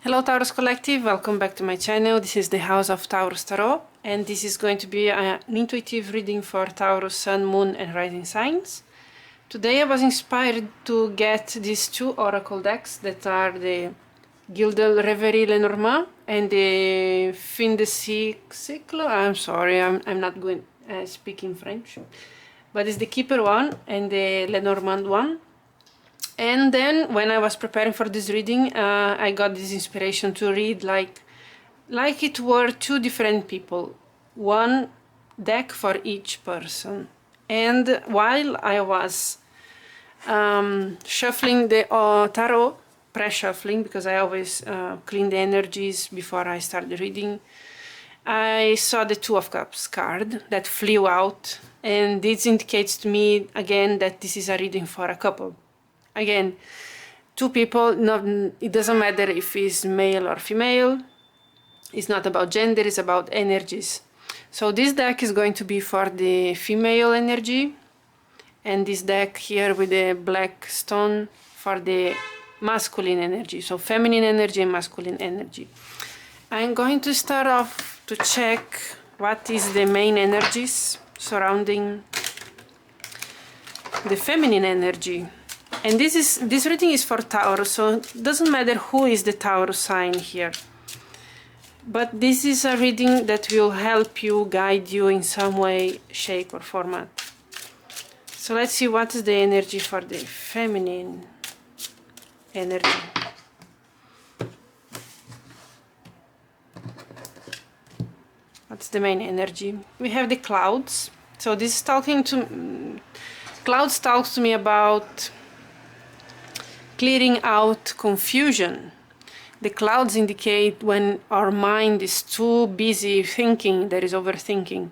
Hello Taurus Collective, welcome back to my channel. This is the House of Taurus Tarot, and this is going to be an intuitive reading for Taurus, Sun, Moon and Rising signs. Today I was inspired to get these two oracle decks that are the Gilded Reverie Lenormand and the Fin de Cycle. I'm sorry, I'm not going speaking French, but it's the Keeper one and the Lenormand one. And then when I was preparing for this reading, I got this inspiration to read like it were two different people, one deck for each person. And while I was shuffling the tarot, pre-shuffling, because I always clean the energies before I start the reading, I saw the Two of Cups card that flew out, and this indicates to me again that this is a reading for a couple. Again, two people, it doesn't matter if it's male or female. It's not about gender, it's about energies. So this deck is going to be for the female energy, and this deck here with the black stone for the masculine energy. So feminine energy and masculine energy. I'm going to start off to check what is the main energies surrounding the feminine energy. And this reading is for Taurus, so it doesn't matter who is the Taurus sign here. But this is a reading that will help you, guide you in some way, shape or format. So let's see what is the energy for the feminine energy. What's the main energy? We have the clouds. So this is talking to... Clouds talks to me about clearing out confusion. The clouds indicate when our mind is too busy thinking, there is overthinking.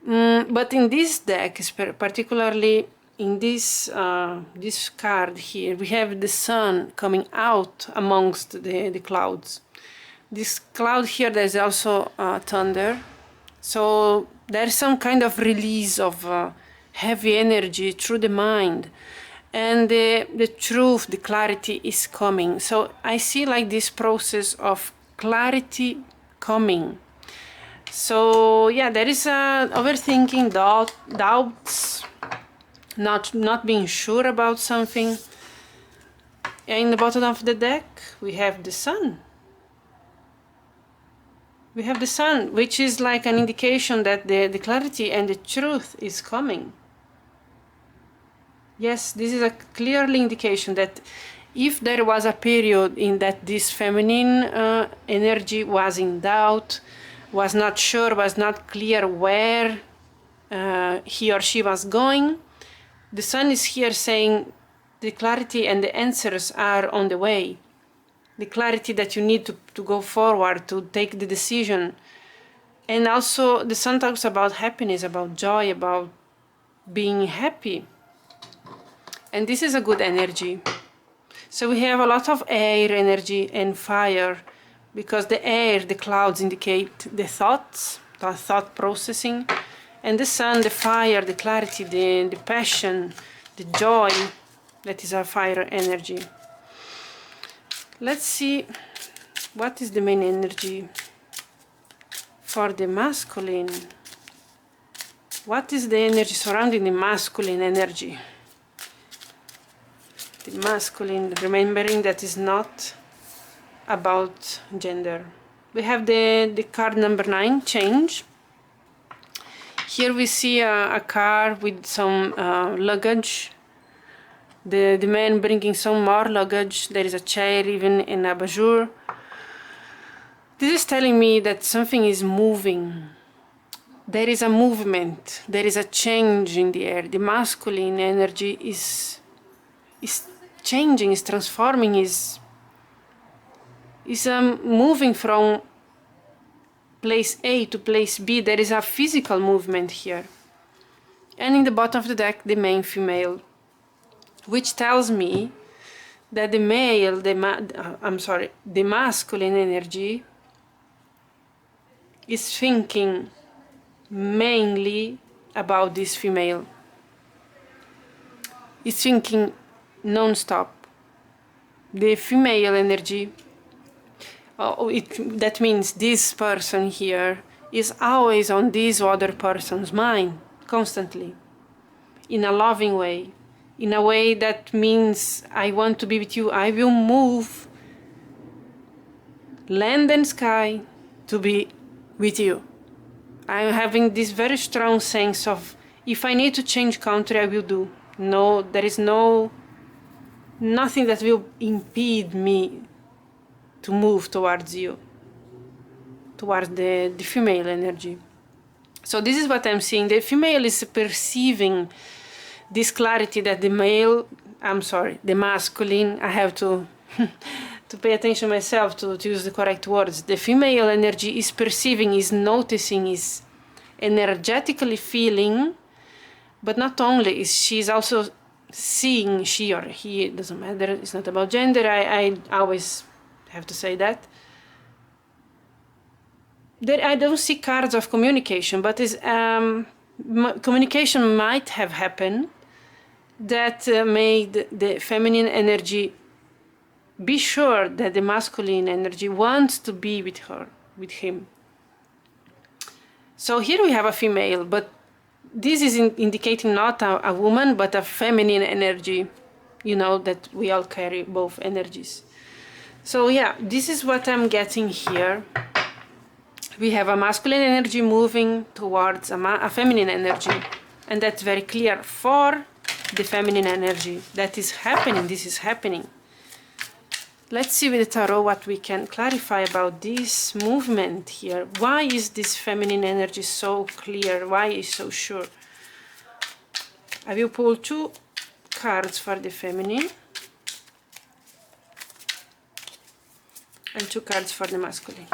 But in this deck, particularly in this card here, we have the sun coming out amongst the clouds. This cloud here, there's also thunder. So there's some kind of release of heavy energy through the mind. And the truth, the clarity is coming. So I see like this process of clarity coming. So yeah, there is overthinking, doubts, not being sure about something. In the bottom of the deck, we have the sun. We have the sun, which is like an indication that the clarity and the truth is coming. Yes, this is a clearly indication that if there was a period in that this feminine energy was in doubt, was not sure, was not clear where he or she was going, the sun is here saying the clarity and the answers are on the way. The clarity that you need to go forward, to take the decision. And also the sun talks about happiness, about joy, about being happy. And this is a good energy. So we have a lot of air energy and fire, because the air, the clouds indicate the thoughts, the thought processing, and the sun, the fire, the clarity, the passion, the joy, that is our fire energy. Let's see what is the main energy for the masculine. What is the energy surrounding the masculine energy? The masculine, remembering that is not about gender. We have the card number 9, change. Here we see a car with some luggage. The man bringing some more luggage. There is a chair, even an abajur. This is telling me that something is moving. There is a movement. There is a change in the air. The masculine energy is changing, is transforming, is moving from place A to place B. There is a physical movement here. And in the bottom of the deck, the main female, which tells me that the male, the masculine energy is thinking mainly about this female. Is thinking non-stop. The female energy that means this person here is always on this other person's mind, constantly, in a loving way, in a way that means I want to be with you, I will move land and sky to be with you. I'm having this very strong sense of, if I need to change country, I will do. No, there is nothing that will impede me to move towards you, towards the female energy. So this is what I'm seeing. The female is perceiving this clarity that the masculine, I have to to pay attention myself to use the correct words. The female energy is perceiving, is noticing, is energetically feeling, but not only, is she's also seeing, she or he, it doesn't matter, it's not about gender, I always have to say that. I don't see cards of communication, but communication might have happened that made the feminine energy be sure that the masculine energy wants to be with her, with him. So here we have a female, but this is indicating not a woman, but a feminine energy, you know, that we all carry both energies. So yeah, this is what I'm getting here. We have a masculine energy moving towards a feminine energy, and that's very clear for the feminine energy. That is happening, this is happening. Let's see with the tarot what we can clarify about this movement here. Why is this feminine energy so clear? Why is so sure? I will pull 2 cards for the feminine and 2 cards for the masculine.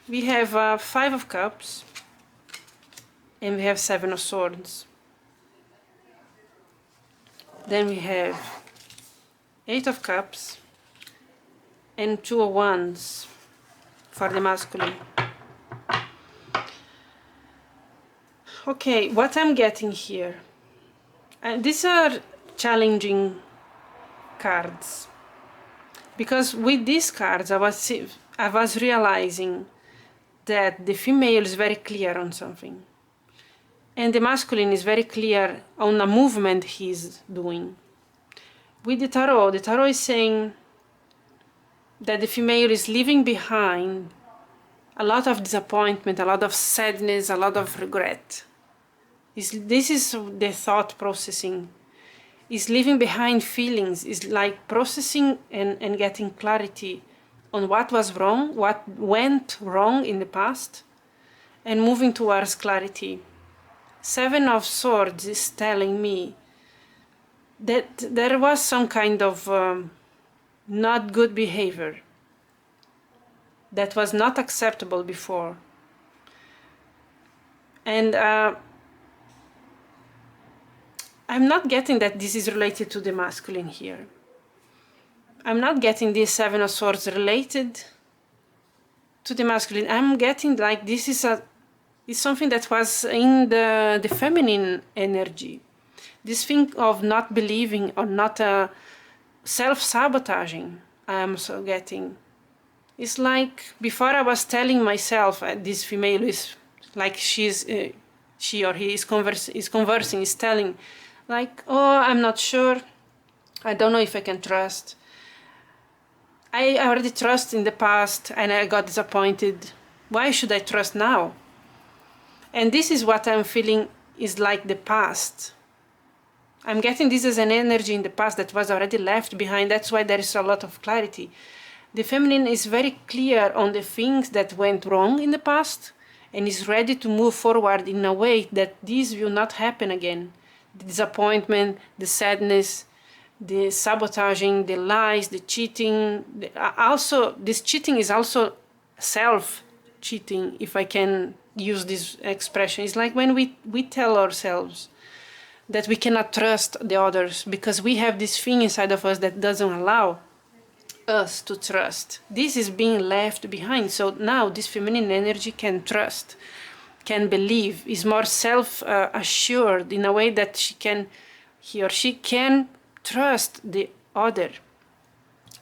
We have 5 of Cups and we have 7 of Swords. Then we have 8 of Cups and 2 of Wands for the masculine. Okay, what I'm getting here, these are challenging cards, because with these cards I was realizing that the female is very clear on something, and the masculine is very clear on a movement he's doing. With the tarot is saying that the female is leaving behind a lot of disappointment, a lot of sadness, a lot of regret. This is the thought processing. Is leaving behind feelings, is like processing and getting clarity on what was wrong, what went wrong in the past, and moving towards clarity. 7 of Swords is telling me that there was some kind of not good behavior that was not acceptable before. And I'm not getting that this is related to the masculine here. I'm not getting this 7 of Swords related to the masculine. I'm getting like this is something that was in the feminine energy. This thing of not believing or not self-sabotaging, I'm so getting. It's like before I was telling myself this female is like she or he is conversing, is telling like, oh, I'm not sure, I don't know if I can trust. I already trust in the past and I got disappointed. Why should I trust now? And this is what I'm feeling is like the past. I'm getting this as an energy in the past that was already left behind. That's why there is a lot of clarity. The feminine is very clear on the things that went wrong in the past and is ready to move forward in a way that this will not happen again. The disappointment, the sadness, the sabotaging, the lies, the cheating. Also, this cheating is also self-cheating, if I can use this expression. It's like when we tell ourselves that we cannot trust the others because we have this thing inside of us that doesn't allow us to trust. This is being left behind. So now this feminine energy can trust, can believe, is more self-assured in a way that he or she can trust the other.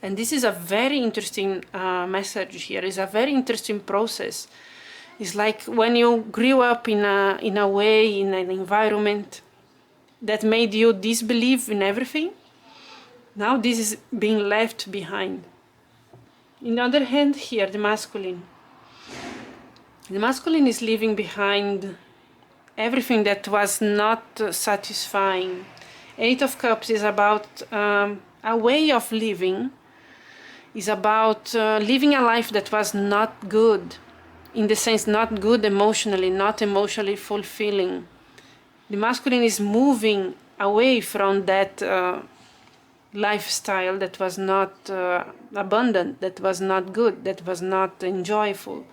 And this is a very interesting message here. It's a very interesting process. It's like when you grew up in a way, in an environment that made you disbelieve in everything. Now this is being left behind. On the other hand, here, the masculine. The masculine is leaving behind everything that was not satisfying. Eight of Cups is about a way of living, is about living a life that was not good, in the sense not good emotionally, not emotionally fulfilling. The masculine is moving away from that lifestyle that was not abundant, that was not good, that was not enjoyable.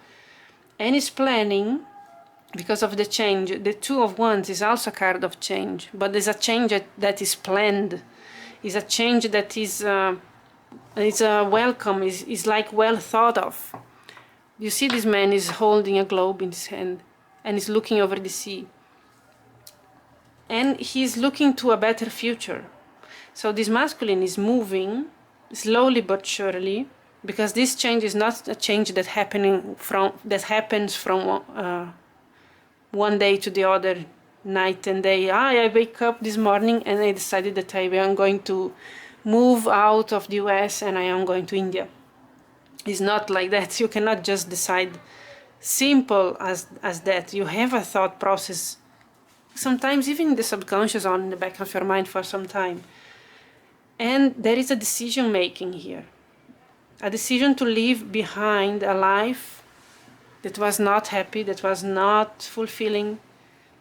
And is planning, because of the change. The Two of Wands is also a card of change, but there's a change that is planned, is a change that is welcome, is like well thought of. You see this man is holding a globe in his hand and is looking over the sea. And he's looking to a better future. So this masculine is moving slowly but surely, because this change is not a change that happens from one day to the other, night and day. I wake up this morning and I decided that I am going to move out of the US and I am going to India. It's not like that. You cannot just decide simple as that. You have a thought process, sometimes even in the subconscious, on the back of your mind for some time. And there is a decision making here. A decision to leave behind a life that was not happy, that was not fulfilling,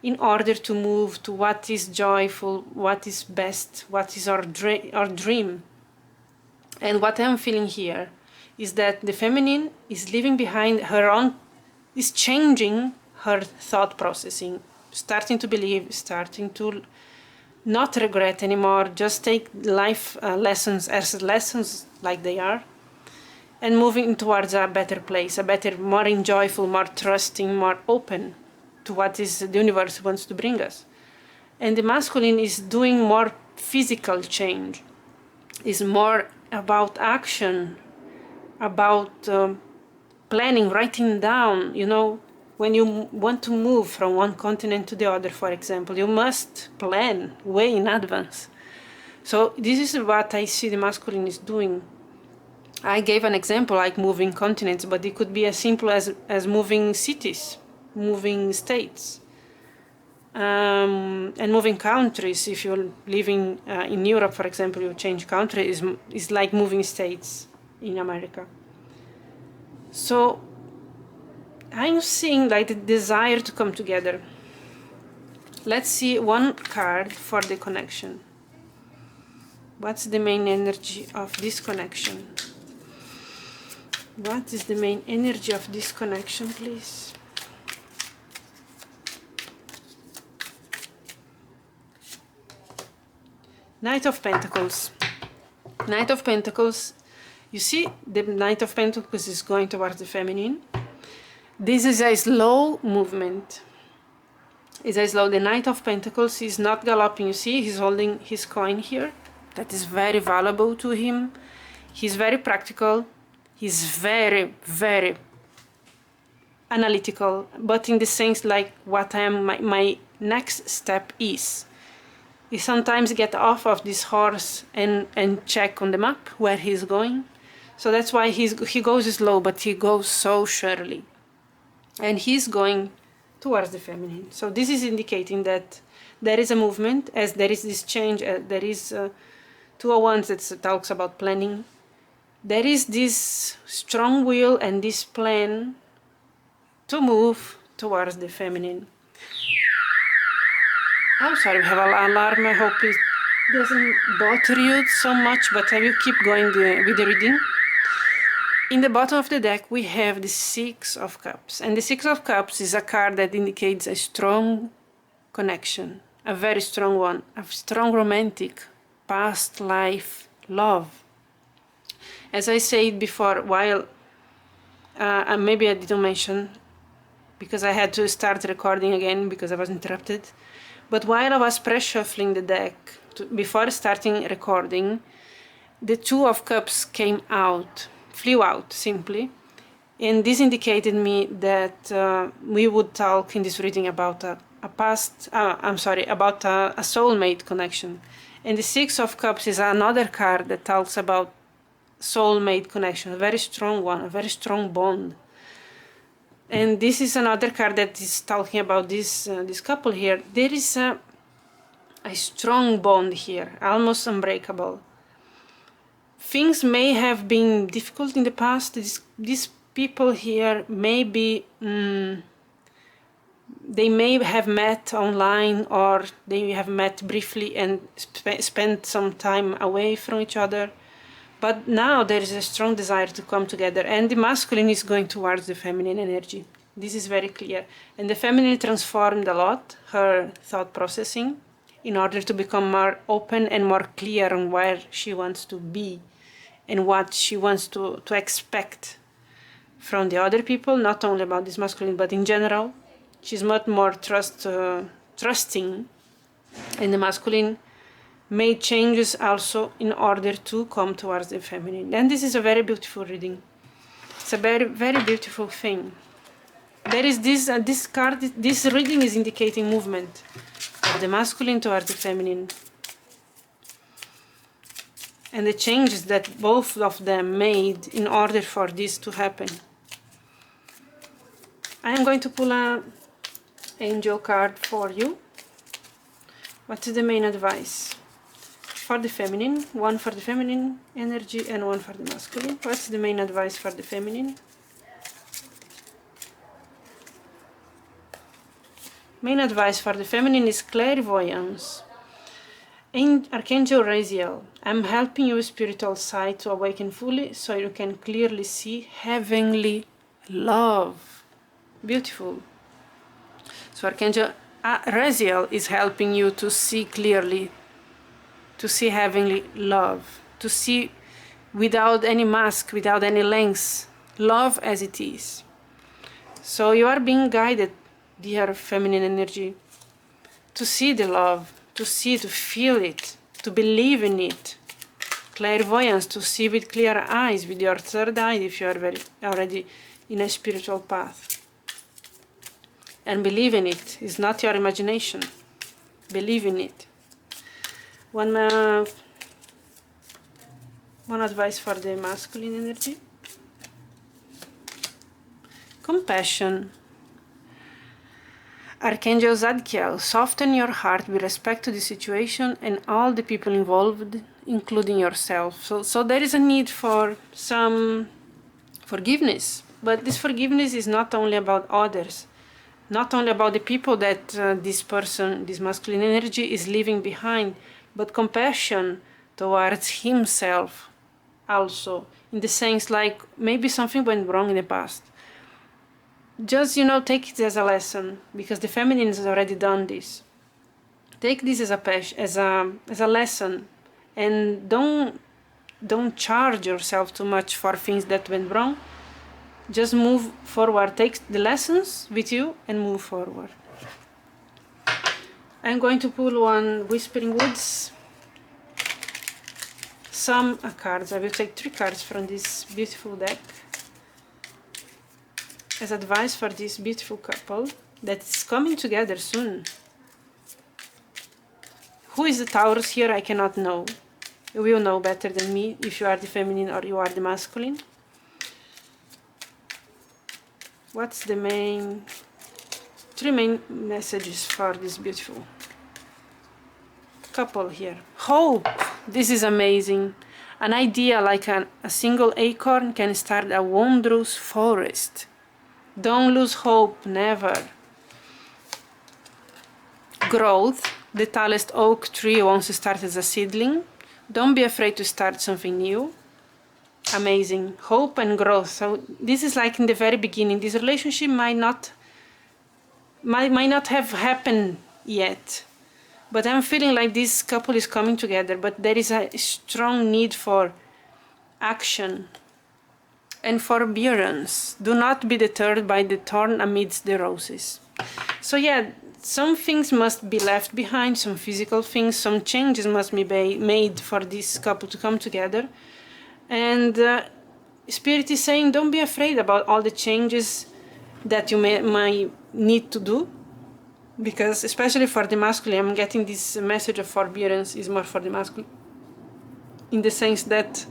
in order to move to what is joyful, what is best, what is our dream. And what I'm feeling here is that the feminine is leaving behind her own, is changing her thought processing, starting to believe, starting to not regret anymore, just take life lessons as lessons like they are, and moving towards a better place, a better, more enjoyable, more trusting, more open to what is the universe wants to bring us. And the masculine is doing more physical change, is more about action, about planning, writing down. You know, when you want to move from one continent to the other, for example, you must plan way in advance. So this is what I see the masculine is doing. I gave an example like moving continents, but it could be as simple as moving cities, moving states, and moving countries. If you're living in Europe, for example, you change country, is like moving states in America. So I'm seeing like the desire to come together. Let's see one card for the connection. What's the main energy of this connection? What is the main energy of this connection, please? Knight of Pentacles. Knight of Pentacles. You see, the Knight of Pentacles is going towards the feminine. This is a slow movement. It's a slow. The Knight of Pentacles is not galloping. You see, he's holding his coin here. That is very valuable to him. He's very practical. He's very, very analytical, but in the sense like what my next step is. He sometimes get off of this horse and check on the map where he's going. So that's why he goes slow, but he goes so surely. And he's going towards the feminine. So this is indicating that there is a movement, as there is this change, there is 201 that talks about planning. There is this strong will and this plan to move towards the feminine. I'm sorry, we have an alarm. I hope it doesn't bother you so much, but I will keep going with the reading. In the bottom of the deck, we have the Six of Cups. And the Six of Cups is a card that indicates a strong connection, a very strong one, a strong romantic, past life love. As I said before, while maybe I didn't mention, because I had to start recording again because I was interrupted, but while I was pre-shuffling the deck, before starting recording, the Two of Cups flew out simply. And this indicated me that we would talk in this reading about a soulmate connection. And the Six of Cups is another card that talks about soulmate connection, a very strong one, a very strong bond. And this is another card that is talking about this couple here. There is a strong bond here, almost unbreakable. Things may have been difficult in the past. These people here may be, they may have met online, or they have met briefly and spent some time away from each other. But now there is a strong desire to come together, and the masculine is going towards the feminine energy. This is very clear. And the feminine transformed a lot her thought processing in order to become more open and more clear on where she wants to be and what she wants to expect from the other people, not only about this masculine, but in general. She's much more trusting, and the masculine made changes also in order to come towards the feminine. And this is a very beautiful reading. It's a very, very beautiful thing. There is this card, this reading is indicating movement of the masculine towards the feminine, and the changes that both of them made in order for this to happen. I am going to pull an angel card for you. What is the main advice for the feminine? One for the feminine energy and one for the masculine. What's the main advice for the feminine? Main advice for the feminine is clairvoyance. Archangel Raziel, I'm helping your spiritual side to awaken fully so you can clearly see heavenly love. Beautiful. So Archangel Raziel is helping you to see clearly, to see heavenly love, to see without any mask, without any lens, love as it is. So you are being guided, dear feminine energy, to see the love, to feel it, to believe in it. Clairvoyance, to see with clear eyes, with your third eye, if you are already in a spiritual path. And believe in it. It's not your imagination. Believe in it. One advice for the masculine energy. Compassion. Archangel Zadkiel, soften your heart with respect to the situation and all the people involved, including yourself. So there is a need for some forgiveness. But this forgiveness is not only about others, not only about the people that this masculine energy is leaving behind, but compassion towards himself also, in the sense like maybe something went wrong in the past. Just, take it as a lesson, because the feminine has already done this. Take this as a lesson, and don't charge yourself too much for things that went wrong. Just move forward. Take the lessons with you and move forward. I'm going to pull one Whispering Woods. Some cards. I will take 3 cards from this beautiful deck as advice for this beautiful couple that is coming together soon. Who is the Taurus here? I cannot know. You will know better than me if you are the feminine or you are the masculine. What's the 3 main messages for this beautiful couple here? Hope. This is amazing. An idea like a single acorn can start a wondrous forest. Don't lose hope, never. Growth. The tallest oak tree wants to start as a seedling. Don't be afraid to start something new. Amazing. Hope and growth. So this is like in the very beginning. This relationship might not have happened yet. But I'm feeling like this couple is coming together. But there is a strong need for action and forbearance. Do not be deterred by the thorn amidst the roses. So yeah, some things must be left behind, some physical things, some changes must be made for this couple to come together. And Spirit is saying, don't be afraid about all the changes that you might need to do, because especially for the masculine, I'm getting this message of forbearance is more for the masculine, in the sense that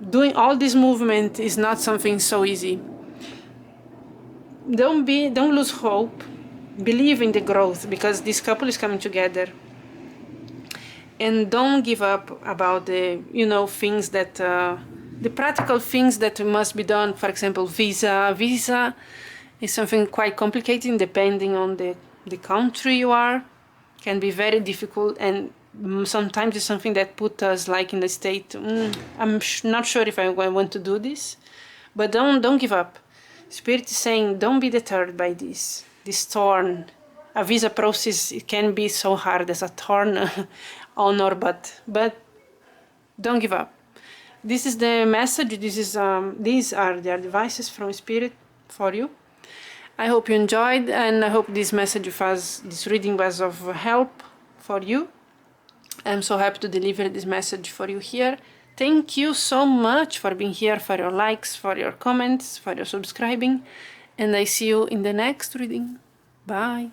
doing all this movement is not something so easy. Don't lose hope. Believe in the growth, because this couple is coming together. And don't give up about the, things that, the practical things that must be done. For example, visa. Visa is something quite complicated depending on the country you are. Can be very difficult, and sometimes it's something that put us like in the state, I'm not sure if I want to do this. But don't give up. Spirit is saying, don't be deterred by this thorn. A visa process, it can be so hard as a thorn on our butt, but don't give up. This is the message. These are the advices from Spirit for you. I hope you enjoyed, and I hope this reading was of help for you. I'm so happy to deliver this message for you here. Thank you so much for being here, for your likes, for your comments, for your subscribing, and I see you in the next reading. Bye.